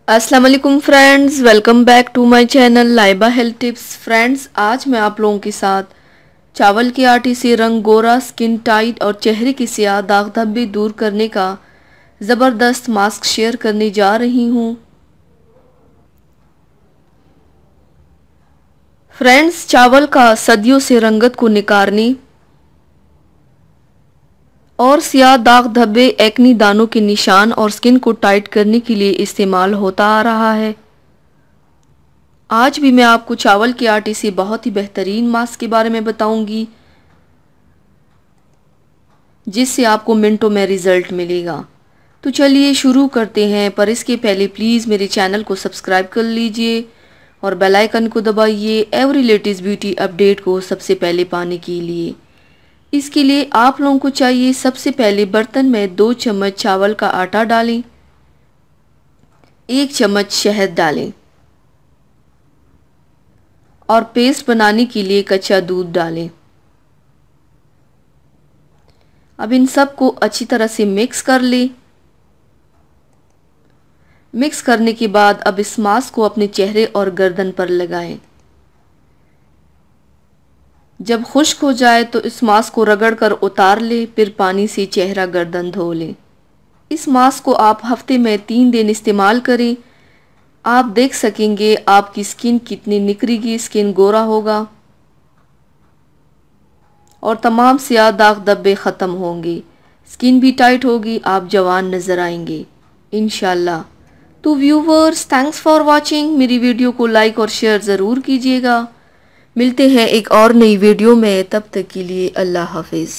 अस्सलाम वालेकुम friends, welcome back to my channel Laiba health tips. Friends, आज मैं आप लोगों के साथ चावल के आटे से रंग गोरा, स्किन टाइट और चेहरे की स्याह दाग धब्बे दूर करने का ज़बरदस्त मास्क शेयर करने जा रही हूँ। फ्रेंड्स, चावल का सदियों से रंगत को निखारने और स्याह दाग धब्बे, एक्नी, दानों के निशान और स्किन को टाइट करने के लिए इस्तेमाल होता आ रहा है। आज भी मैं आपको चावल के आटे से बहुत ही बेहतरीन मास्क के बारे में बताऊंगी, जिससे आपको मिनटों में रिजल्ट मिलेगा। तो चलिए शुरू करते हैं, पर इसके पहले प्लीज़ मेरे चैनल को सब्सक्राइब कर लीजिए और बेल आइकन को दबाइए एवरी लेटेस्ट ब्यूटी अपडेट को सबसे पहले पाने के लिए। इसके लिए आप लोगों को चाहिए, सबसे पहले बर्तन में 2 चम्मच चावल का आटा डालें, 1 चम्मच शहद डालें और पेस्ट बनाने के लिए कच्चा दूध डालें। अब इन सब को अच्छी तरह से मिक्स कर लें। मिक्स करने के बाद अब इस मास्क को अपने चेहरे और गर्दन पर लगाएं। जब खुश्क हो जाए तो इस मास्क को रगड़कर उतार लें, फिर पानी से चेहरा गर्दन धो लें। इस मास्क को आप हफ्ते में 3 दिन इस्तेमाल करें। आप देख सकेंगे आपकी स्किन कितनी निखरेगी, स्किन गोरा होगा और तमाम स्याह दाग धब्बे ख़त्म होंगे, स्किन भी टाइट होगी, आप जवान नज़र आएंगे इंशाल्लाह। तो व्यूवर्स, थैंक्स फॉर वॉचिंग। मेरी वीडियो को लाइक और शेयर ज़रूर कीजिएगा। मिलते हैं एक और नई वीडियो में, तब तक के लिए अल्लाह हाफिज़।